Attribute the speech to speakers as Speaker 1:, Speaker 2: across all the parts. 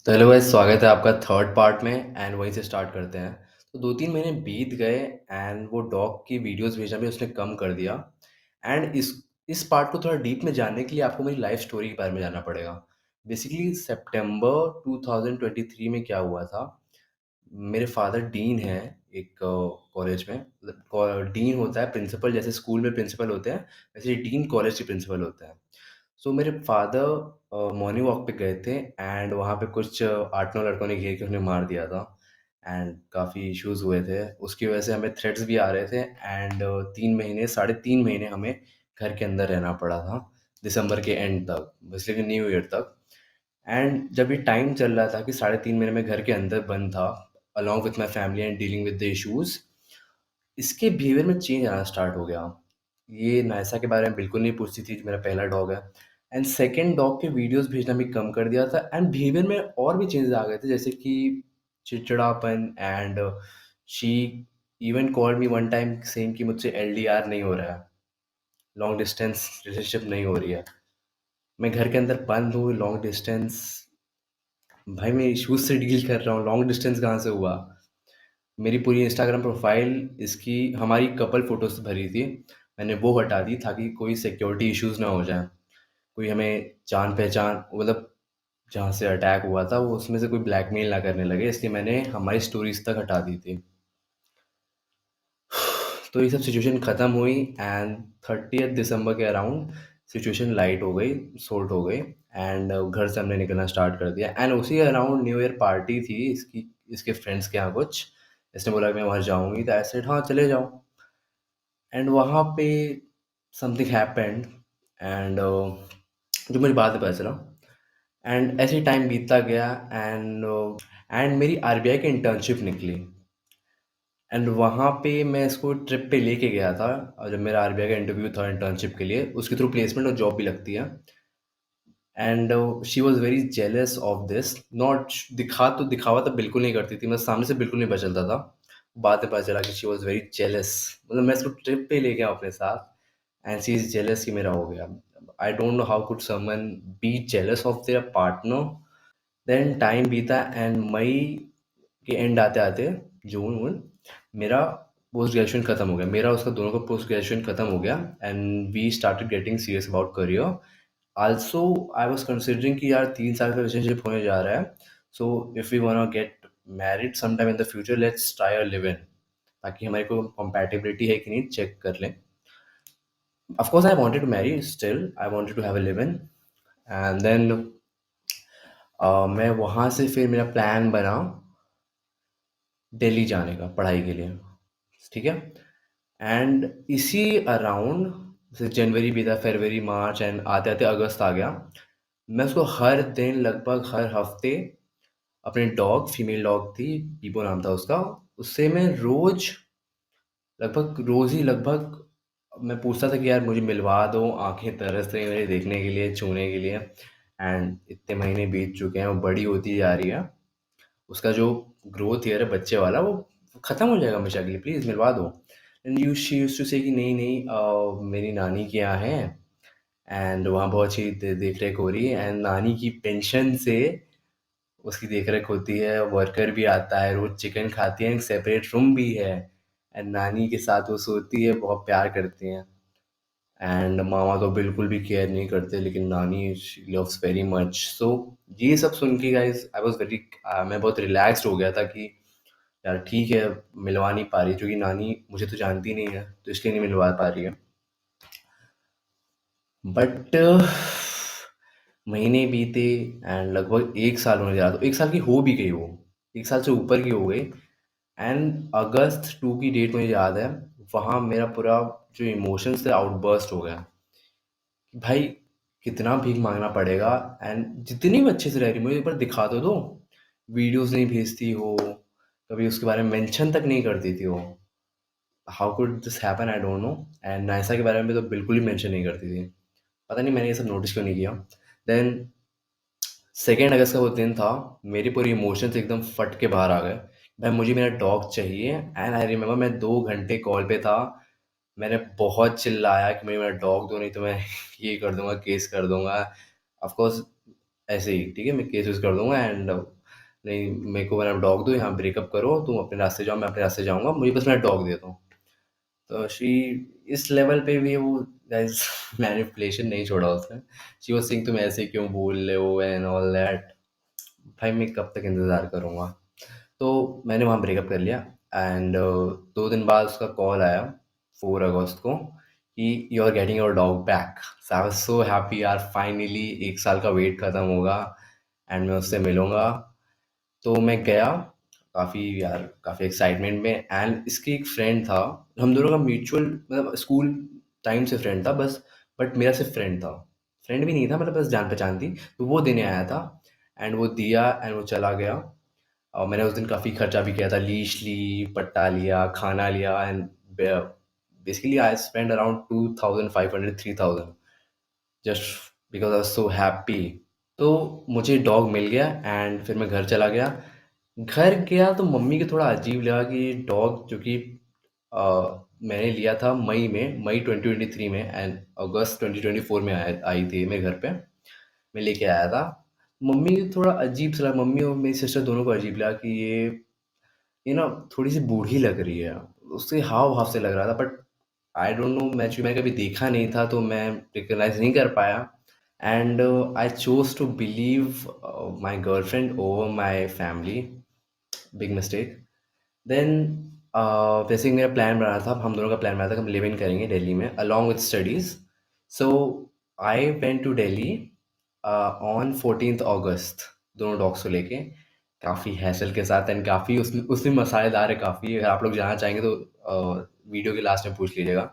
Speaker 1: तो hello guys, स्वागत है आपका थर्ड पार्ट में एंड वहीं से स्टार्ट करते हैं। तो 2-3 महीने बीत गए एंड वो डॉग की वीडियोस भेजना भी उसने कम कर दिया। एंड इस पार्ट को थोड़ा डीप में जानने के लिए आपको मेरी लाइफ स्टोरी के बारे में जानना पड़ेगा। बेसिकली सितंबर 2023 में क्या हुआ था। मेरे फादर डीन हैं एक कॉलेज में। मतलब डीन होता है प्रिंसिपल, जैसे स्कूल में प्रिंसिपल होते हैं वैसे डीन कॉलेज के प्रिंसिपल होते हैं। सो मेरे फादर मॉर्निंग वॉक पे गए थे एंड वहाँ पे कुछ 8-9 लड़कों ने घेर के उन्हें मार दिया था। एंड काफ़ी इश्यूज हुए थे, उसकी वजह से हमें थ्रेट्स भी आ रहे थे एंड 3 महीने 3.5 महीने हमें घर के अंदर रहना पड़ा था, दिसंबर के एंड तक, बेसिकली न्यू ईयर तक। एंड जब ये टाइम चल रहा था कि 3.5 महीने में घर के अंदर बंद था along with my family and dealing with the issues, इसके बिहेवियर में चेंज आना स्टार्ट हो गया। ये नायसा के बारे में बिल्कुल नहीं पूछती थी, जो मेरा पहला डॉग है। एंड सेकंड डॉग के वीडियोस भेजना भी कम कर दिया था एंड बिहेवियर में और भी चेंजेस आ गए थे, जैसे कि चिड़चिड़ापन। And she even called me one time saying कि मुझसे एलडीआर नहीं हो रहा है, लॉन्ग डिस्टेंस रिलेशनशिप नहीं हो रही है। मैं घर के अंदर बंद हूँ, लॉन्ग डिस्टेंस। भाई मैं इश्यूज से डील कर रहा हूँ, लॉन्ग डिस्टेंस कहाँ से हुआ। मेरी पूरी इंस्टाग्राम प्रोफाइल इसकी हमारी कपल फ़ोटोज़ से भरी थी। मैंने वो हटा दी ताकि कोई सिक्योरिटी इश्यूज़ ना हो जाएँ। कोई हमें जान-पहचान, मतलब जहाँ से अटैक हुआ था वो उसमें से कोई ब्लैकमेल ना करने लगे, इसलिए मैंने हमारी स्टोरीज़ तक हटा दी थी। तो ये सब सिचुएशन ख़त्म हुई एंड 30th दिसंबर के अराउंड सिचुएशन लाइट हो गई, सॉर्ट हो गई एंड घर से हमने निकलना स्टार्ट कर दिया। एंड उसी अराउंड न्यू ईयर पार्टी थी इसकी, इसके फ्रेंड्स के यहाँ कुछ। इसने बोला कि मैं वहाँ जाऊँगी, तो आई सेड हाँ, चले जाओ। एंड वहाँ पे समथिंग हैपेंड एंड जो मुझे बाद में पता चला। एंड ऐसे ही टाइम बीतता गया एंड मेरी आरबीआई की इंटर्नशिप निकली एंड वहाँ पे मैं इसको ट्रिप पे लेके गया था। और जब मेरा आरबीआई का इंटरव्यू था इंटर्नशिप के लिए, उसके थ्रू प्लेसमेंट और जॉब भी लगती है। And she was very jealous of this. Not दिखावा तो बिल्कुल नहीं करती थी, मैं सामने से बिल्कुल नहीं बचलता था। बाद में पता चला कि शी वॉज वेरी जेलस। मतलब मैं इसको ट्रिप पे ले गया अपने साथ एंड शी इज जेलस कि मेरा हो गया। I don't know how could someone be jealous of their partner. Then time बीता एंड मई के एंड आते आते जून वून मेरा पोस्ट ग्रेजुएशन खत्म हो गया, मेरा उसका दोनों का पोस्ट ग्रेजुएशन खत्म हो गया and we started getting serious about career. Also I was considering कि यार 3 साल का रिलेशनशिप होने जा रहा है, so if we want to get married some time in the future, let's try a live in, ताकि हमारी को कंपैटिबिलिटी है कि नहीं चेक कर लें। Of course I wanted to marry, still I wanted to have a live in. And then मैं वहाँ से फिर मेरा प्लान बना दिल्ली जाने का पढ़ाई के लिए, ठीक है। एंड इसी अराउंड जैसे जनवरी बीता, फरवरी, मार्च एंड आते आते अगस्त आ गया। मैं उसको हर दिन लगभग हर हफ्ते अपने डॉग, फीमेल डॉग थी, पीपो नाम था उसका, उससे मैं रोज लगभग रोज ही लगभग मैं पूछता था कि यार मुझे मिलवा दो, आंखें तरस रही हैं मेरी देखने के लिए, छूने के लिए। एंड इतने महीने बीत चुके हैं, वो बड़ी होती जा रही है, उसका जो ग्रोथ ईयर है बच्चे वाला वो ख़त्म हो जाएगा हमेशा के लिए, प्लीज़ मिलवा दो। And she used to say कि नहीं नहीं, मेरी नानी के यहाँ है एंड वहाँ बहुत अच्छी देख रेख हो रही है एंड नानी की पेंशन से उसकी देख रेख होती है, वर्कर भी आता है, रोज़ चिकन खाती है, एक सेपरेट रूम भी है एंड नानी के साथ वो सोती है, बहुत प्यार करती हैं। एंड मामा तो बिल्कुल भी केयर नहीं करते, लेकिन नानी शी लव्स वेरी मच। सो ये सब सुन के गाइस आई वाज वेरी, मैं बहुत रिलैक्स्ड हो गया था कि यार ठीक है, मिलवा नहीं पा रही क्योंकि नानी मुझे तो जानती नहीं है, तो इसलिए नहीं मिलवा पा रही है। बट महीने बीते एंड लगभग 1 साल होने जा रहा था, 1 साल की हो भी गई वो, 1 साल से ऊपर की हो गई। एंड अगस्त 2 की डेट मुझे याद है, वहाँ मेरा पूरा जो इमोशंस थे आउटबर्स्ट हो गया। भाई कितना भीख मांगना पड़ेगा एंड जितनी भी अच्छे से रह रही, मुझे एक बार दिखा तो दो। वीडियोस नहीं भेजती हो, कभी उसके बारे में मेंशन तक नहीं करती थी वो। How could this happen, I don't no. And Naysa के बारे में तो बिल्कुल ही मेंशन नहीं करती थी, पता नहीं मैंने ये सब नोटिस क्यों नहीं किया। देन 2 अगस्त का वो दिन था, मेरे पूरे इमोशंस एकदम फट के बाहर आ गए। भाई मुझे मेरा डॉग चाहिए एंड आई रिमेंबर मैं 2 घंटे कॉल पे था। मैंने बहुत चिल्लाया कि मुझे मेरा डॉग दो, नहीं तो मैं ये कर दूंगा, केस कर दूंगा। ऑफ कोर्स ऐसे ही, ठीक है? मैं केस वेस कर दूँगा एंड नहीं, मेरे को मेरा डॉग दो, यहाँ ब्रेकअप करो, तुम अपने रास्ते जाओ, मैं अपने रास्ते जाऊँगा, मुझे बस मेरा डॉग दे दो। तो शी इस लेवल पे भी वो गाइस मैनिपुलेशन नहीं छोड़ा उसने। शी वाज़ सेइंग तुम ऐसे क्यों बोल रहे हो एंड ऑल दैट। भाई मैं कब तक इंतज़ार करूँगा? तो मैंने वहाँ ब्रेकअप कर लिया एंड 2 दिन बाद उसका कॉल आया 4 अगस्त को कि you are getting your dog back. So I was so happy यार, फाइनली 1 साल का वेट खत्म होगा एंड मैं उससे मिलूँगा। तो मैं गया, काफ़ी यार काफ़ी एक्साइटमेंट में एंड इसकी एक फ्रेंड था, हम दोनों का म्यूचुअल मतलब स्कूल टाइम से फ्रेंड था बस, बट मेरा सिर्फ फ्रेंड था, फ्रेंड भी नहीं था, मतलब बस जान पहचान थी। तो वो देने आया था एंड वो दिया एंड वो चला गया। और मैंने उस दिन काफ़ी खर्चा भी किया था, लीश ली, पट्टा लिया, खाना लिया and basically I spend around 2500 3000 just because I was so happy. तो मुझे डॉग मिल गया एंड फिर मैं घर चला गया। घर गया तो मम्मी को थोड़ा अजीब लगा कि डॉग जो कि अ, मैंने लिया था मई 2023 में एंड अगस्त 2024 में आई थी मेरे घर पे, मैं लेके आया था। मम्मी को थोड़ा अजीब सा लगा, मम्मी और मेरी सिस्टर दोनों को अजीब लगा कि ये ना थोड़ी सी बूढ़ी लग रही है, उसके हाव भाव से लग रहा था, बट आई डोंट नो, मैंने कभी देखा नहीं था तो मैं रिकग्नाइज नहीं कर पाया and I chose to believe my girlfriend over my family. Big mistake. Then वैसे ही मेरा प्लान बना था, हम दोनों का प्लान बना था कि हम लिव इन करेंगे दिल्ली में along with studies. So I went to Delhi on 14th August, दोनों डॉग्स को लेके, काफ़ी हैसल के साथ एंड काफ़ी उसमें उसमें मसालेदार है काफ़ी, अगर आप लोग जानना चाहेंगे तो वीडियो के लास्ट में पूछ लीजिएगा।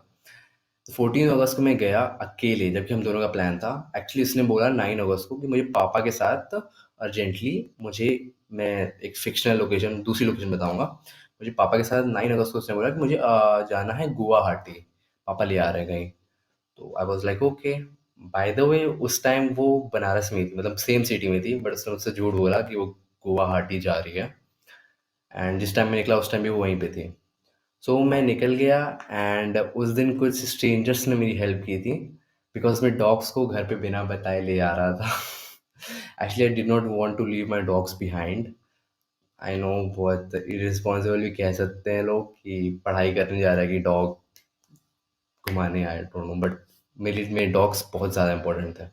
Speaker 1: 14 अगस्त को मैं गया अकेले, जबकि हम दोनों का प्लान था। एक्चुअली इसने बोला 9 अगस्त को कि मुझे पापा के साथ अर्जेंटली, मुझे मैं एक फ़िक्शनल लोकेशन, दूसरी लोकेशन बताऊँगा। मुझे पापा के साथ 9 अगस्त को उसने बोला कि मुझे जाना है गुवाहाटी, पापा ले आ रहे हैं कहीं। तो I was like okay. By the way उस टाइम वो बनारस में ही थी, मतलब सेम सिटी में थी, बट उसने मुझसे झूठ बोला कि वो गुवाहाटी जा रही है एंड जिस टाइम मैं निकला उस टाइम भी वो वहीं पे थी। सो मैं निकल गया एंड उस दिन कुछ स्ट्रेंजर्स ने मेरी हेल्प की थी, बिकॉज मैं डॉग्स को घर पे बिना बताए ले आ रहा था। Actually I did not want to leave my dogs behind. I know बहुत इररिस्पॉन्सिबल भी कह सकते हैं लोग कि पढ़ाई करने जा रहा है कि डॉग घुमाने, आई डोंट नो, बट मेरे लिए मेरे डॉग्स बहुत ज़्यादा इंपॉर्टेंट थे।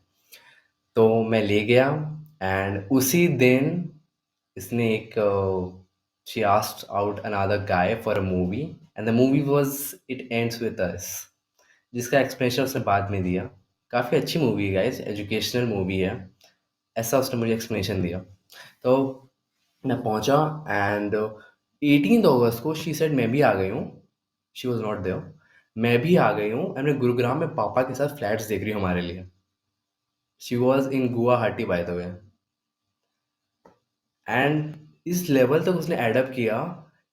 Speaker 1: तो मैं ले गया एंड उसी दिन इसने एक she asked out another guy for a movie and the movie was it ends with us, जिसका एक्सप्लेनेशन उसने बाद में दिया। काफ़ी अच्छी मूवी है गाइस, एजुकेशनल मूवी है, ऐसा उसने मुझे एक्सप्लेनेशन दिया। तो मैं पहुंचा एंड 18 अगस्त को शी सेड मैं भी आ गई हूँ, शी वॉज नॉट देयर, मैं भी आ गई हूँ एंड मैं गुरुग्राम में पापा के साथ फ्लैट्स देख रही हूँ हमारे लिए। She was in Guwahati by the way and इस लेवल तक उसने एडअप किया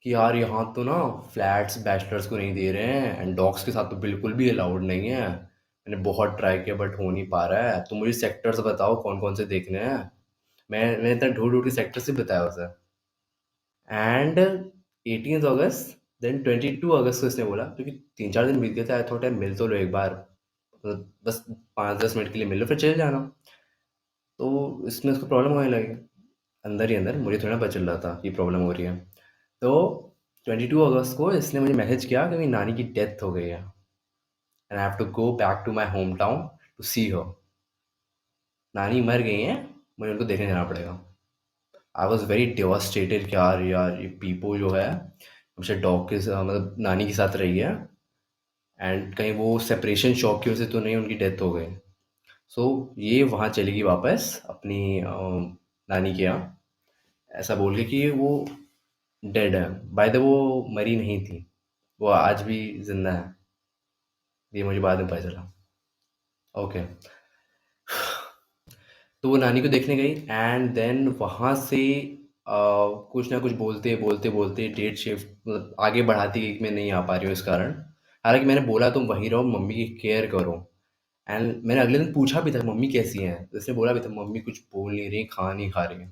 Speaker 1: कि यार यहाँ तो ना फ्लैट्स बैचलर्स को नहीं दे रहे हैं एंड डॉग्स के साथ तो बिल्कुल भी अलाउड नहीं है। मैंने बहुत ट्राई किया बट हो नहीं पा रहा है, तो मुझे सेक्टर्स बताओ कौन कौन से देखने हैं। मैंने इतना ढूंढ ढूंढ के सेक्टर से बताया उसे एंड 18 अगस्त, देन 22 अगस्त को इसने बोला, क्योंकि 3 4 दिन बीत गए थे, आई थॉट यार मिल तो लो एक बार, मतलब बस 5 10 मिनट के लिए मिल लो फिर चले जाना। तो इसमें उसको प्रॉब्लम होने लगी, अंदर ही अंदर, मुझे थोड़ा ना पता चल रहा था कि प्रॉब्लम हो रही है। तो 22 अगस्त को इसने मुझे मैसेज किया कि मेरी नानी की डेथ हो गई है and I have to go back to my home town to see her. नानी मर गई हैं, मुझे उनको देखने जाना पड़ेगा। आई वॉज वेरी डेवास्टेटेड कि यार यार ये पीपो जो है हमसे डॉग के साथ, मतलब नानी के साथ रही है एंड कहीं वो सेपरेशन शॉक की वजह से तो नहीं उनकी डेथ हो गई। सो ये वहाँ चलेगी वापस अपनी नानी के यहाँ, ऐसा बोल के कि वो डेड है। बाय द वो मरी नहीं थी, वो आज भी जिंदा है, ये मुझे बाद में पता चला। ओके। तो वो नानी को देखने गई एंड देन वहाँ से कुछ ना कुछ बोलते बोलते बोलते डेट शिफ्ट मतलब आगे बढ़ाती गई कि मैं नहीं आ पा रही हूँ इस कारण। हालांकि मैंने बोला तुम वहीं रहो, मम्मी की केयर करो एंड मैंने अगले दिन पूछा भी था मम्मी कैसी हैं, तो इसने बोला भी था मम्मी कुछ बोल नहीं रही, खा नहीं खा रही,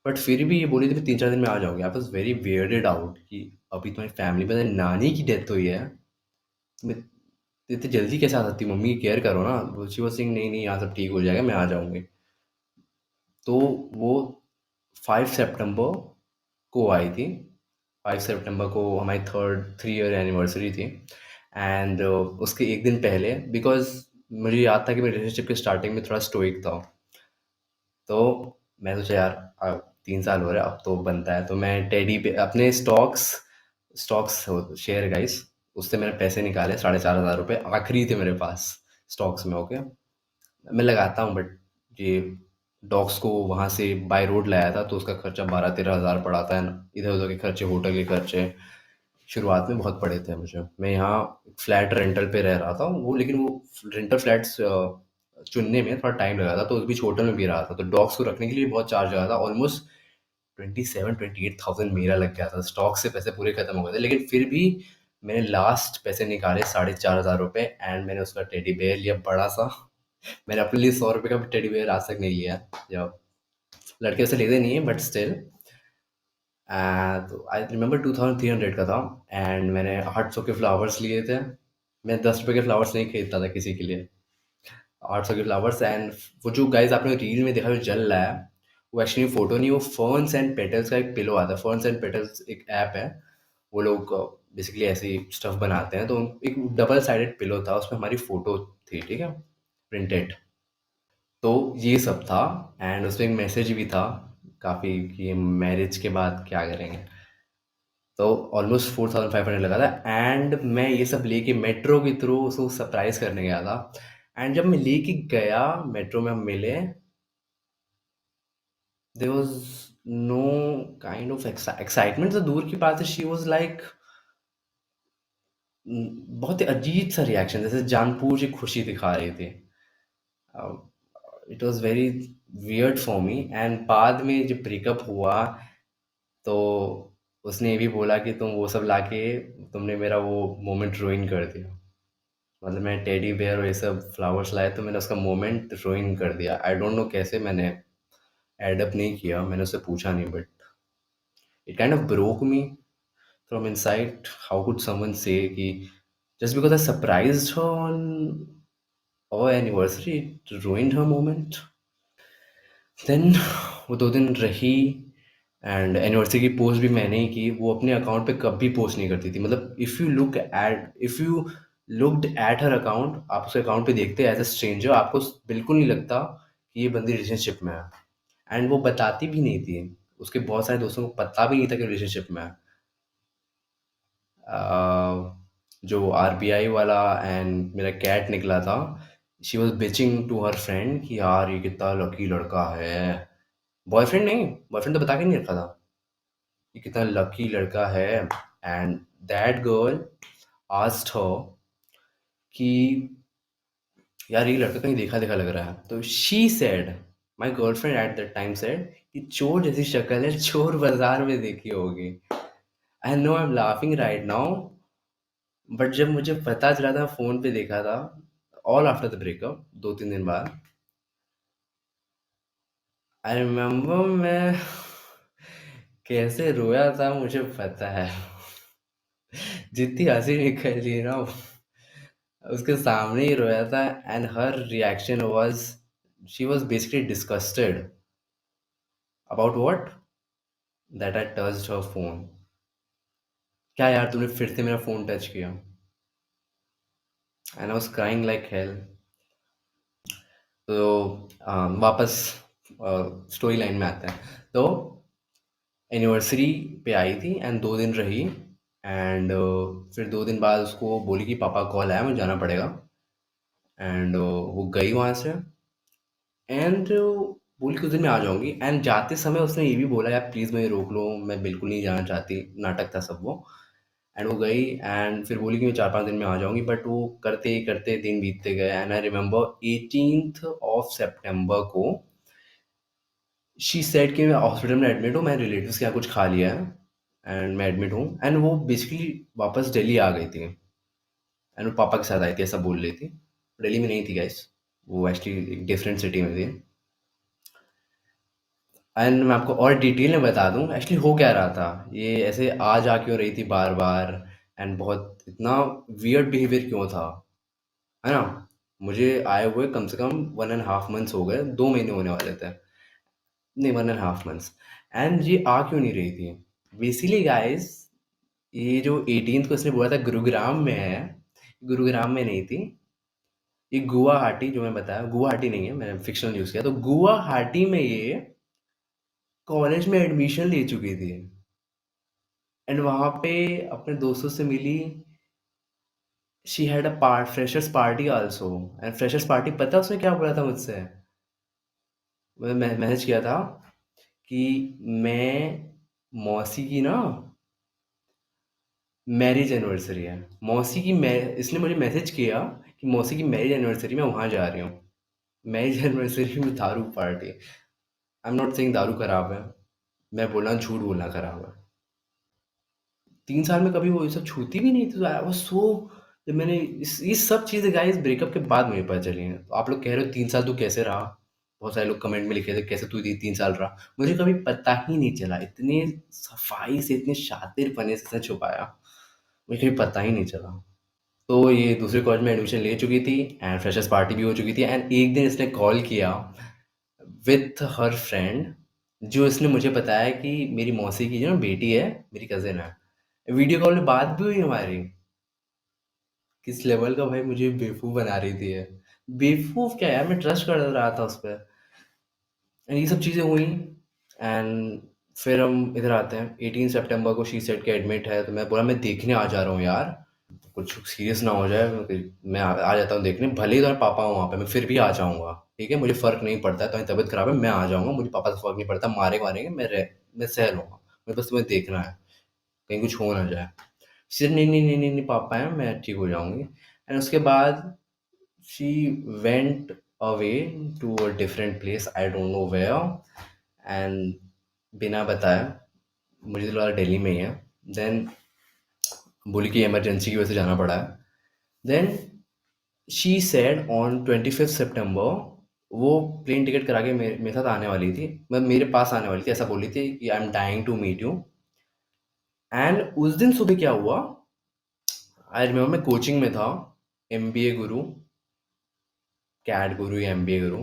Speaker 1: बट फिर भी ये बोली थी मैं 3 4 दिन में आ जाऊंगी। I was very weirded out कि अभी तुम्हारी फैमिली में नानी की डेथ हुई है, तो इतनी जल्दी कैसे आ सकती हो? मम्मी की केयर करो ना। शी वाज़ सेइंग नहीं, नहीं यहाँ सब ठीक हो जाएगा, मैं आ जाऊँगी। तो वो 5 सितंबर को आई थी। 5 सितंबर को हमारी 3 ईयर एनिवर्सरी थी। एंड उसके 1 दिन पहले, बिकॉज़ मुझे याद था कि मैं रिलेशनशिप के स्टार्टिंग में थोड़ा स्टोइक था। तो मैं सोचा यार, 3 साल हो रहे हैं, अब तो बनता है। तो मैं टेडी पे अपने स्टॉक्स स्टॉक्स शेयर गाइस, उससे मैंने पैसे निकाले, 4,500 रुपये आखिरी थे मेरे पास स्टॉक्स में। ओके, मैं लगाता हूँ, बट ये डॉग्स को वहाँ से बाय रोड लाया था, तो उसका खर्चा 12-13 हज़ार पड़ा था। इधर उधर के खर्चे, होटल के खर्चे शुरुआत में बहुत पड़े थे मुझे। मैं यहाँ फ्लैट रेंटल पे रह रहा था, वो लेकिन वो रेंटल फ्लैट्स चुनने में थोड़ा टाइम लगा था, तो उस बीच होटल में भी रहा था, तो डॉग्स को रखने के लिए बहुत चार्ज लगा था। ऑलमोस्ट 27-28 थाउजेंड मेरा लग गया था। स्टॉक से पैसे पूरे खत्म हो गए थे, लेकिन फिर भी मैंने लास्ट पैसे निकाले 4,500 रुपये, एंड मैंने उसका टेडी बेयर लिया बड़ा सा। मैंने अपने लिए 100 रुपये का टेडी बेयर आज तक नहीं लिया। या लड़के वैसे लेते नहीं है, बट स्टिल। तो आई रिमेंबर 2300 का था। एंड मैंने 800 के फ्लावर्स लिए थे। मैं 10 रुपये के फ्लावर्स नहीं खरीदता था किसी के लिए। 800 के फ्लावर्स। एंड वो जो गाइस आपने रील में देखा जो जल रहा है, वो एक्चुअली फोटो नहीं, वो फर्न्स एंड पेटल्स का एक पिलो आता है। फर्न्स एंड पेटल्स एक ऐप है, वो लोग बेसिकली ऐसे ही स्टफ बनाते हैं। तो एक डबल साइडेड पिलो था, उसमें हमारी फोटो थी, ठीक है, प्रिंटेड। तो ये सब था। एंड उसमें एक मैसेज भी था काफ़ी, कि मैरिज के बाद क्या करेंगे। तो ऑलमोस्ट 4,500 लगा था। एंड मैं ये सब लेके मेट्रो के थ्रू उसको सरप्राइज करने गया था। एंड जब मैं लेके गया, मेट्रो में हम मिले, there was no kind of excitement. तो दूर की बात है, शी वाज लाइक बहुत ही अजीब सा रिएक्शन, जैसे जानबूझ के खुशी दिखा रही थी। It was very weird for me. And बाद में जब ब्रेकअप हुआ, तो उसने ये भी बोला कि तुम वो सब लाके तुमने मेरा वो मोमेंट रुइन कर दिया। मतलब मैं टेडी बेयर और ये सब फ्लावर्स लाया, तो मैंने उसका मोमेंट रुइन कर दिया। आई डोंट नो कैसे, मैंने एड अप नहीं किया, मैंने उससे पूछा नहीं, but it kind of broke me from inside. How could someone say कि just because I surprised her on our anniversary, it ruined her moment. Then वो 2 दिन रही। एंड एनिवर्सरी की पोस्ट भी मैंने ही की। वो अपने अकाउंट पे कभी पोस्ट नहीं करती थी। मतलब if you looked at her account, आप उसके अकाउंट पे देखते एज अ स्ट्रेंजर, आपको बिल्कुल नहीं लगता कि ये बंदी रिलेशनशिप में है। एंड वो बताती भी नहीं थी। उसके बहुत सारे दोस्तों को पता भी नहीं था कि रिलेशनशिप में है। जो आरबीआई वाला एंड मेरा कैट निकला था, she was bitching to her friend कि यार ये कितना लकी लड़का है। बॉयफ्रेंड नहीं, बॉयफ्रेंड तो बता के नहीं रखा था, ये कितना लकी लड़का है। And that girl asked her कि यार ये लड़का कहीं देखा देखा लग रहा है। तो she said, my girlfriend at that time said कि चोर जैसी शक्ल है, चोर बाजार में देखी होगी। I know I am laughing right now, but जब मुझे पता चला था, फ़ोन पे देखा था, ऑल आफ्टर द ब्रेकअप, 2-3 दिन बाद, आई रिमेंबर मैं कैसे रोया था मुझे पता है। जितनी हँसी निकली ना, उसके सामने ही रोया था। And her reaction was, she was basically disgusted about what? That I touched her phone. क्या यार, तूने फिर से मेरा फ़ोन टच किया। And I was crying like hell. तो वापस स्टोरी लाइन में आते हैं। तो एनिवर्सरी पे आई थी एंड 2 दिन रही। एंड फिर 2 दिन बाद उसको बोली कि पापा कॉल आया, मुझे जाना पड़ेगा। एंड वो गई वहाँ से। एंड बोली कुछ दिन में आ जाऊंगी। एंड जाते समय उसने ये भी बोला, यार प्लीज़ मुझे रोक लो, मैं बिल्कुल नहीं जाना चाहती, नाटक था सब वो। एंड वो गई। एंड फिर बोली कि मैं 4-5 दिन में आ जाऊंगी, बट वो करते ही करते दिन बीतते गए। एंड आई रिमेंबर 18 सितंबर को शी सेड कि मैं हॉस्पिटल में एडमिट हूँ, मैंने रिलेटिव्स के यहाँ कुछ खा लिया है एंड मैं एडमिट हूँ। एंड वो बेसिकली वापस दिल्ली आ गई थी। एंड वो पापा के साथ आई थी, ऐसा बोल रही थी। दिल्ली में नहीं थी गाइस, वो एक्चुअली एक डिफरेंट सिटी में थी। एंड मैं आपको और डिटेल में बता दूं एक्चुअली हो क्या रहा था, ये ऐसे आ जा क्यों रही थी बार बार, एंड बहुत इतना वियर्ड बिहेवियर क्यों था। है ना? मुझे आए हुए कम से कम 1 एंड हाफ मंथ्स हो गए, 2 महीने होने वाले थे। नहीं, 1 एंड हाफ मंथ्स। एंड ये आ क्यों नहीं रही थी? बेसिकली गाइस, ये जो 18th को इसने बोला था गुरुग्राम में है, गुरुग्राम में नहीं थी। ये गुवाहाटी, जो मैं बताया, गुवाहाटी नहीं है, मैंने फिक्शनल यूज़ किया, तो गुवाहाटी में ये कॉलेज में एडमिशन ले चुकी थी। एंड वहाँ पे अपने दोस्तों से मिली। She had a freshers party also. And freshers party, पता है उसने क्या बोला था मुझसे? मैं मैसेज किया था कि मैं मौसी की ना मैरिज एनिवर्सरी है। मौसी की मै इसने मुझे मैसेज किया कि मौसी की मैरिज एनिवर्सरी मैं वहाँ जा रही हूँ। मैरिज एनिवर्सरी में दारू party. I am not saying दारू खराब है। मैं बोल रहा हूँ झूठ बोलना खराब है। 3 साल में कभी वो ये सब छूती भी नहीं थी, तो आई वाज़ सो। जब मैंने इस ये सब चीज़ें गाइस ब्रेकअप के बाद मुझे पता चली हैं। तो आप लोग कह रहे हो 3 साल तू कैसे रहा? बहुत सारे लोग कमेंट में लिखे थे कैसे तू 3 साल रहा? मुझे कभी पता ही नहीं चला। इतने सफाई से, इतने शातिरपने से इसने छुपाया। मुझे कभी पता ही नहीं चला। तो ये दूसरे कॉलेज में एडमिशन ले चुकी थी एंड फ्रेशर्स पार्टी भी हो चुकी थी। एंड एक दिन इसने कॉल किया विथ हर फ्रेंड, जो इसने मुझे बताया कि मेरी मौसी की जो ना बेटी है, मेरी कज़िन है। वीडियो कॉल में बात भी हुई हमारी। किस लेवल का भाई मुझे बेवकूफ़ बना रही थी ये। बेवकूफ़ क्या यार, मैं ट्रस्ट कर रहा था उस पे। ये सब चीज़ें हुई। एंड फिर हम इधर आते हैं। 18 सितंबर को शी सेड के एडमिट है, तो मैं बोला मैं देखने आ जा रहा हूँ यार, कुछ सीरियस ना हो जाए। मैं आ जाता हूँ देखने, भले ही तुम्हारे पापा हो वहाँ पे, मैं फिर भी आ जाऊँगा, ठीक है? मुझे फ़र्क नहीं पड़ता है, तुम्हारी तबीयत ख़राब है, मैं आ जाऊँगा, मुझे पापा से फ़र्क नहीं पड़ता, मारेंगे, मैं सह लूँगा, मुझे बस तुम्हें देखना है, कहीं कुछ हो ना जाए। शी नहीं, नहीं, नहीं, नहीं, नहीं, पापा हैं, मैं ठीक हो जाऊँगी। एंड उसके बाद she went away to a different place, I don't know where. And बिना बताए, मुझे तो लगा दिल्ली में ही है। देन बोली कि इमरजेंसी की वजह से जाना पड़ा है। देन शी सेड ऑन 25 सितंबर वो प्लेन टिकट करा के मेरे साथ आने वाली थी, मतलब मेरे पास आने वाली थी, ऐसा बोली थी कि I am dying to meet you. And उस दिन सुबह क्या हुआ, आई रिमेम्बर मैं कोचिंग में था, एमबीए गुरु, कैट गुरु या एमबीए गुरु,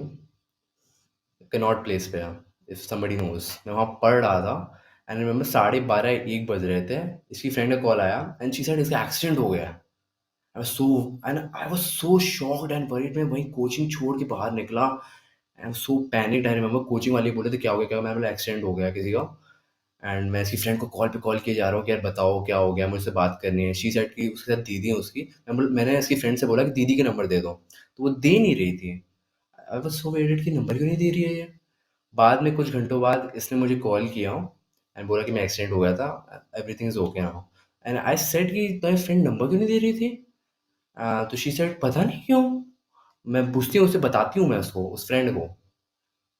Speaker 1: कनॉट प्लेस पे, इफ समबडी नोज, मैं वहाँ पढ़ रहा था। एंड रिमेम्बर 12:30 1 बज रहे थे, इसकी फ्रेंड का कॉल आया एंड शी सेड इसका एक्सीडेंट हो गया है। I was so shocked and worried. मैं वहीं कोचिंग छोड़ के बाहर निकला। I am so panicked. I remember coaching वाले बोले थे क्या हो गया, क्या मैंने बोला एक्सीडेंट हो गया किसी का। एंड मैं इसकी फ्रेंड को कॉल पे कॉल किए जा रहा हूँ कि यार बताओ क्या हो गया, मुझसे बात करनी है। शी सेड कि उसके साथ दीदी है उसकी। मैंने इसकी फ्रेंड से बोला कि दीदी के नंबर दे दो, तो वो दे नहीं रही थी। आई वाज सो वेरिड कि नंबर क्यों नहीं दे रही है ये। बाद में कुछ घंटों बाद इसने मुझे कॉल किया एंड बोला कि मैं एक्सीडेंट हो गया था, everything is okay now. And I said कि तुम्हारी फ्रेंड नंबर क्यों नहीं दे रही थी? तो शी सेड पता नहीं क्यों। मैं पूछती हूँ उससे, बताती हूँ मैं उसको, उस फ्रेंड को।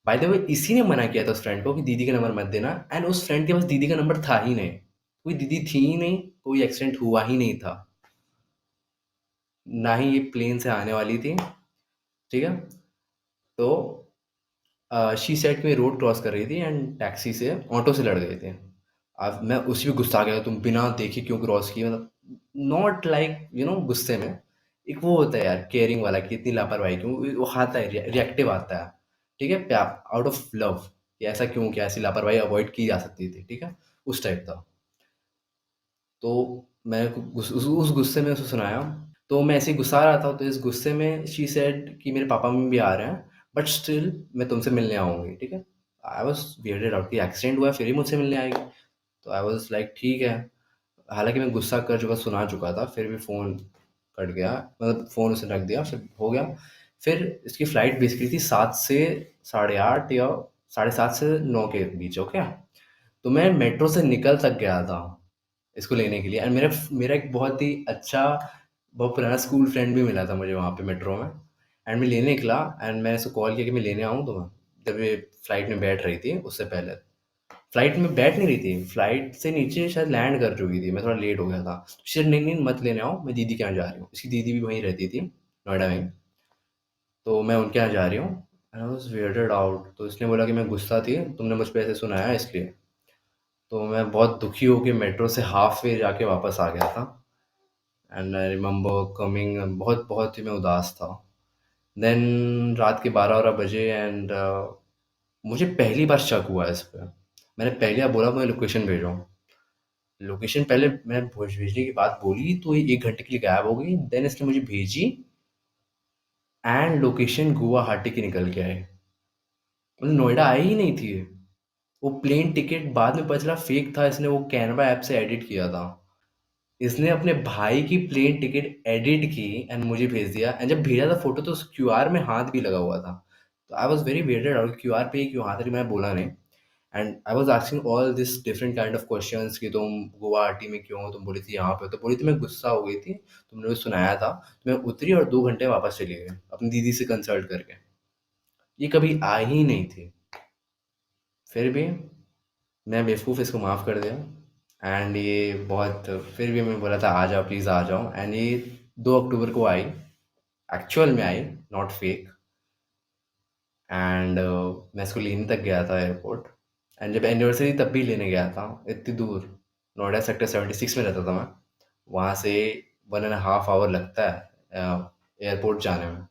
Speaker 1: बाय द वे इसी ने मना किया था उस फ्रेंड को कि दीदी का नंबर मत देना। एंड उस फ्रेंड के पास दीदी का नंबर था ही नहीं, कोई दीदी थी ही नहीं, कोई एक्सीडेंट हुआ ही नहीं था, ना ही ये प्लेन से आने वाली थी, ठीक है? तो शी सेड कि मैं रोड क्रॉस कर रही थी एंड टैक्सी से ऑटो से लड़ गए थे। अब मैं उसी पे गुस्सा आ गया, तुम बिना देखे क्यों क्रॉस की, मतलब नॉट लाइक गुस्से में। एक वो होता है यार केयरिंग वाला कि इतनी लापरवाही क्यों, वो आता है, रिएक्टिव आता है, ठीक है? प्यार आउट ऑफ लव, कि ऐसा क्यों, क्या ऐसी लापरवाही अवॉइड की जा सकती थी, ठीक है? उस टाइप था। तो मैं उस गुस्से में उसे सुनाया। तो मैं ऐसे ही गुस्सा रहा था, तो इस गुस्से में शी सेड कि मेरे पापा मम्मी भी आ रहे हैं, बट स्टिल मैं तुमसे मिलने आऊँगी, ठीक है? आई वाज़ वियर्डेड आउट कि एक्सीडेंट हुआ है फिर ही मुझसे मिलने आएगी। तो आई वाज़ लाइक ठीक है। हालाँकि मैं गुस्सा कर चुका, सुना चुका था, फिर भी फ़ोन कट गया, मतलब फ़ोन उसने रख दिया, फिर हो गया। फिर इसकी फ़्लाइट बेसिकली थी 7 से साढ़े 8 या साढ़े 7 से 9 के बीच, ओके? तो मैं मेट्रो से निकल तक गया था इसको लेने के लिए। एंड मेरा मेरा एक बहुत ही अच्छा, बहुत पुराना स्कूल फ्रेंड भी मिला था मुझे वहाँ पे मेट्रो में। एंड मैं लेने निकला एंड मैंने उसको कॉल किया कि मैं लेने आऊँ तुम्हें, जब ये फ्लाइट में बैठ रही थी उससे पहले। फ्लाइट में बैठ नहीं रही थी, फ्लाइट से नीचे शायद लैंड कर चुकी थी, मैं थोड़ा लेट हो गया था। शायद नहीं, नहीं, मत लेने आओ, मैं दीदी के यहाँ जा रही हूँ। इसकी दीदी भी वहीं रहती थी, नोएडा में। तो मैं उनके यहाँ जा रही हूँ। And I was weirded out. तो इसने बोला कि मैं गुस्सा थी, तुमने मुझ पे ऐसे सुनाया इसलिए। तो मैं बहुत दुखी होके मेट्रो से हाफ वे जाके वापस आ गया था। एंड आई रिमेंबर कमिंग, बहुत बहुत ही मैं उदास था। देन रात के 12-12 बजे एंड मुझे पहली बार शक हुआ इस पे। मैंने पहली बार बोला मैं लोकेशन भेज रहा हूँ। लोकेशन पहले मैं भेजने की बात बोली तो ये 1 घंटे के लिए गायब हो गई। देन इसने मुझे भेजी एंड लोकेशन गुवाहाटी की निकल के आए। मतलब नोएडा आई ही नहीं थी ये। वो प्लेन टिकट बाद में पता चला फेक था, इसने वो कैनवा ऐप से एडिट किया था। इसने अपने भाई की प्लेन टिकट एडिट की एंड मुझे भेज दिया, एंड जब भेजा था फोटो तो उस क्यूआर में हाथ भी लगा हुआ था। तो I was very weirded out, QR पे ही क्यों हाथ है, मैं बोला नहीं। And I was asking all this different kind of questions कि तुम गुवाहाटी में क्यों हो, तुम बोली थी यहाँ पे हो। तो बोली थी मैं गुस्सा हो गई थी, तुमने मुझे सुनाया था, तो मैं उतरी और 2 घंटे वापस चली गई अपनी दीदी से कंसल्ट करके। ये कभी आई ही नहीं थी। फिर भी मैं बेवकूफ़, इसको माफ़ कर दिया। एंड ये बहुत, फिर भी मैं बोला था आ जाओ प्लीज़ आ जाओ, एंड ये 2 अक्टूबर को आई, एक्चुअल में आई, नॉट फेक। एंड मैं इसको लेने तक गया था एयरपोर्ट। एंड जब एनिवर्सरी तब भी लेने गया था इतनी दूर। नोएडा सेक्टर 76 में रहता था मैं। वहाँ से 1.5 आवर लगता है एयरपोर्ट जाने में,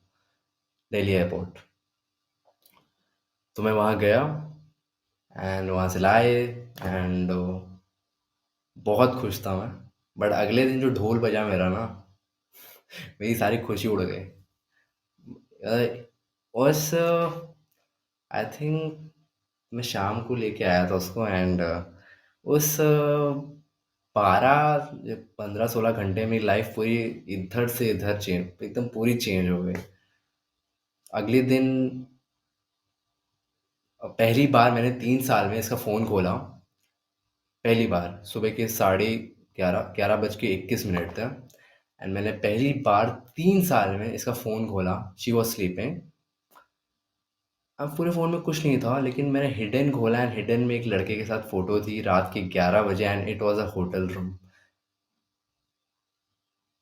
Speaker 1: दिल्ली एयरपोर्ट। तो मैं वहाँ गया एंड वहाँ से लाए एंड बहुत खुश था मैं। बट अगले दिन जो ढोल बजा मेरा ना, मेरी सारी खुशी उड़ गई। उस आई थिंक मैं शाम को लेके आया था उसको, एंड उस 12 15 16 घंटे में लाइफ पूरी इधर से इधर चेंज, एकदम पूरी चेंज हो गई। अगले दिन पहली बार मैंने 3 साल में इसका फ़ोन खोला। पहली बार सुबह के 11:30, 11:21 थे। एंड मैंने पहली बार 3 साल में इसका फ़ोन खोला। She was sleeping. अब पूरे फ़ोन में कुछ नहीं था, लेकिन मैंने हिडन खोला एंड हिडन में एक लड़के के साथ फ़ोटो थी रात के 11 बजे, and it was a hotel room.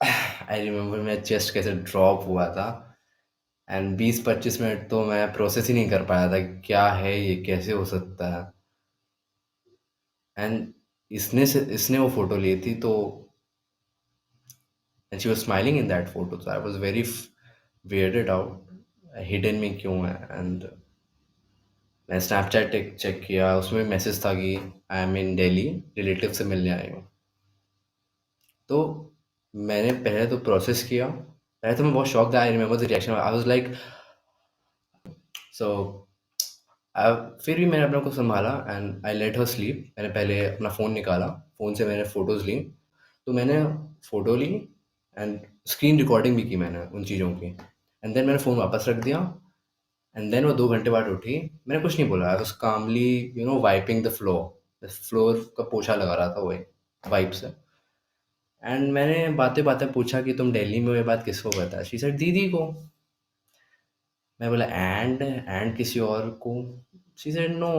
Speaker 1: I remember मेरा चेस्ट कैसे ड्रॉप हुआ था। एंड 20-25 मिनट तो मैं प्रोसेस ही नहीं कर पाया था कि क्या है ये, कैसे हो सकता है। एंड इसने वो फ़ोटो ली थी तो, and she was smiling in that photo, so I was very weirded out hidden में क्यों है। एंड मैं स्नैपचैट चेक किया, उसमें मैसेज था कि I M in Delhi, relative से मिलने आई हूँ। तो मैंने पहले तो प्रोसेस किया। पहले तो मैं बहुत शॉक था। I remember the reaction, I was like, so फिर भी मैंने अपने आप को सँभाला and I let her sleep. मैंने पहले अपना फ़ोन निकाला, फ़ोन से मैंने फ़ोटोज़ ली। तो मैंने फ़ोटो ली एंड स्क्रीन रिकॉर्डिंग भी की मैंने उन चीज़ों की। एंड देन मैंने फ़ोन वापस रख दिया। एंड देन वो 2 घंटे बाद उठी। मैंने कुछ नहीं बोला, I was calmly wiping the floor. Floor का पोछा लगा रहा था वही वाइप से। एंड मैंने बातें-बातें पूछा कि तुम दिल्ली में हो, ये बात किसको पता है? शी सेड दीदी को। मैं बोला एंड किसी और को? She said no.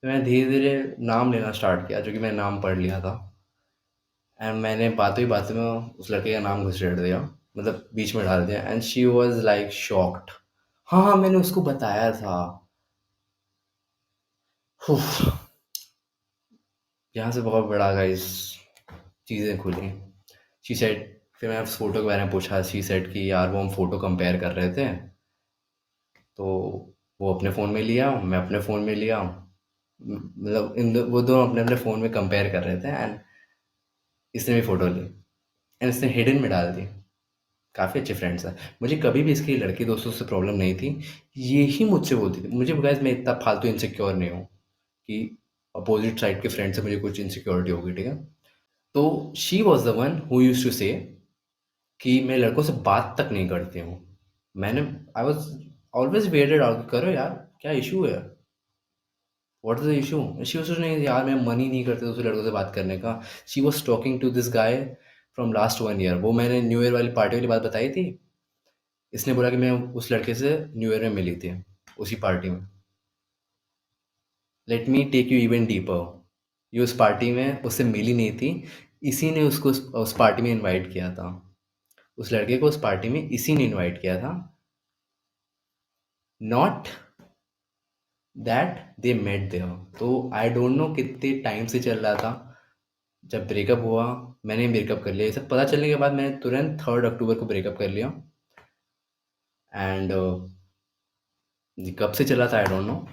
Speaker 1: मैं धीरे-धीरे नाम लेना स्टार्ट किया, जो कि मैंने नाम पढ़ लिया था। एंड मैंने बातों ही बातों में उस लड़के का नाम घुसेड़ दिया, मतलब बीच में डाल दिया। And she was like shocked. हाँ, हाँ, मैंने उसको बताया था। उफ़! यहाँ से बहुत बड़ा गाइस चीज़ें खुली। शी सेड, फिर मैंने उस फ़ोटो के बारे में पूछा। शी सेड कि यार वो हम फ़ोटो कंपेयर कर रहे थे, तो वो अपने फ़ोन में लिया, मैं अपने फ़ोन में लिया। मतलब वो दोनों अपने अपने फ़ोन में कंपेयर कर रहे थे, एंड इसने भी फ़ोटो ली एंड इसने हिडन में डाल दी। काफ़ी अच्छे फ्रेंड्स हैं। मुझे कभी भी इसकी लड़की दोस्तों से प्रॉब्लम नहीं थी। ये ही मुझसे बोलती थी। मुझे गाइस मैं इतना फालतू इनसिक्योर नहीं हूँ कि अपोज़िट साइड के फ्रेंड से मुझे कुछ इनसिक्योरिटी होगी, ठीक है? तो she was the one who used to say कि मैं लड़कों से बात तक नहीं करती हूँ। मैंने आई वाज़ ऑलवेज़ वेयर्डेड आउट, करो यार, क्या इश्यू है? What is the issue? She was नहीं यार, मैं मन ही नहीं करता दूसरे लड़कों से बात करने का। She was talking to this guy from last 1 year. वो मैंने न्यू ईयर वाली पार्टी वाली बात बताई थी। इसने बोला कि मैं उस लड़के से न्यू ईयर में मिली थी, उसी पार्टी में। Let me take you even deeper. ये उस पार्टी में उससे मिली नहीं थी। इसी ने उसको उस पार्टी में इनवाइट किया था। उस लड़के को उस पार्टी में इसी ने इनवाइट किया था। Not that they met there. तो आई डोंट नो कितने टाइम से चल रहा था। जब ब्रेकअप हुआ, मैंने ब्रेकअप कर लिया। ये सब पता चलने के बाद मैंने तुरंत 3 अक्टूबर को ब्रेकअप कर लिया। एंड कब से चला था आई डोंट नो।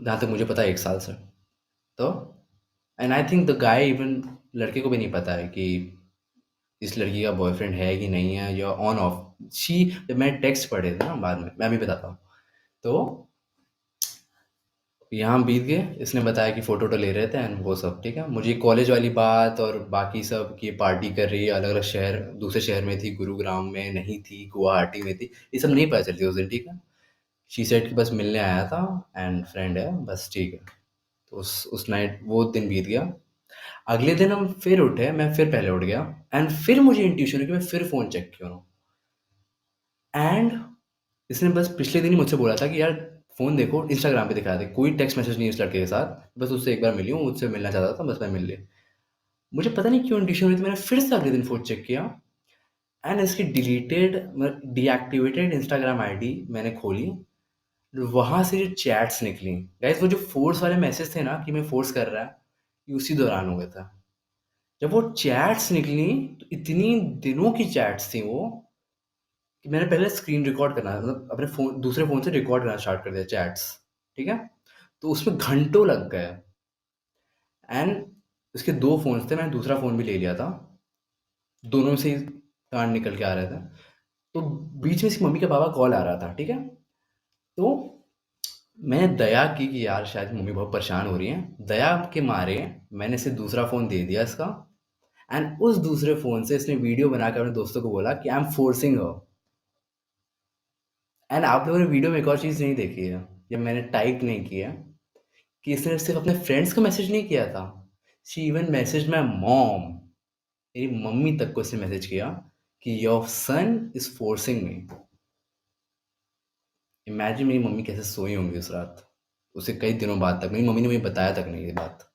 Speaker 1: जहाँ तक मुझे पता है 1 साल से। तो and I think the guy even, लड़के को भी नहीं पता है कि इस लड़की का बॉयफ्रेंड है कि नहीं है, या ऑन ऑफ शी। जब मैंने टेक्स्ट पढ़े थे ना बाद में, मैं भी बताता हूँ। तो यहाँ बीत गए, इसने बताया कि फ़ोटो वोटो ले रहे थे एंड वो सब ठीक है। मुझे कॉलेज वाली बात और बाकी सब कि पार्टी कर रही है अलग अलग शहर, दूसरे शहर में थी, गुरुग्राम में नहीं थी, गुवाहाटी में थी, ये सब नहीं पता चलती उस दिन ठीक है। शी सेड कि बस मिलने आया था एंड फ्रेंड है बस ठीक है। तो उस नाइट वो दिन बीत गया। अगले दिन हम फिर उठे, मैं फिर पहले उठ गया एंड फिर मुझे इंट्यूशन हुई कि मैं फिर फ़ोन चेक क्यों रहा हूँ। एंड इसने बस पिछले दिन ही मुझसे बोला था कि यार फ़ोन देखो, इंस्टाग्राम पे दिखाया था, कोई टेक्स्ट मैसेज नहीं है उस लड़के के साथ, बस उससे एक बार मिली हूँ, मुझसे मिलना चाहता था, बस मैं मिल लिया। मुझे पता नहीं क्यों इंट्यूशन हुई थी, मैंने फिर से अगले दिन फ़ोन चेक किया एंड इसकी डिलीटेड मतलब डीएक्टिवेटेड इंस्टाग्राम आईडी मैंने खोली। वहाँ से जो चैट्स निकली, गाइस वो जो फ़ोर्स वाले मैसेज थे ना कि मैं फ़ोर्स कर रहा है, ये उसी दौरान हुआ था। जब वो चैट्स निकली, तो इतनी दिनों की चैट्स थी वो, कि मैंने पहले स्क्रीन रिकॉर्ड करना मतलब अपने फ़ोन, दूसरे फ़ोन से रिकॉर्ड करना स्टार्ट कर दिया चैट्स, ठीक है? तो उसमें घंटों लग गए एंड उसके 2 फ़ोन्स थे, मैंने दूसरा फ़ोन भी ले लिया था। दोनों से ही कांड निकल के आ रहे थे। तो बीच में इसकी मम्मी का पापा कॉल आ रहा था, ठीक है? तो मैंने दया की कि यार शायद मम्मी बहुत परेशान हो रही हैं। दया के मारे मैंने इसे दूसरा फ़ोन दे दिया इसका एंड उस दूसरे फ़ोन से इसने वीडियो बनाकर अपने दोस्तों को बोला कि I M forcing her. And आप लोगों ने वीडियो में एक और चीज़ नहीं देखी है, या मैंने टाइप नहीं किया, कि इसने सिर्फ अपने फ्रेंड्स को मैसेज नहीं किया था, she even message my mom. मेरी मम्मी तक को इसने मैसेज किया कि your son is forcing me. Imagine मेरी मम्मी कैसे सोई होंगी उस रात, उसे कई दिनों बाद तक मेरी मम्मी ने मुझे बताया तक नहीं ये बात।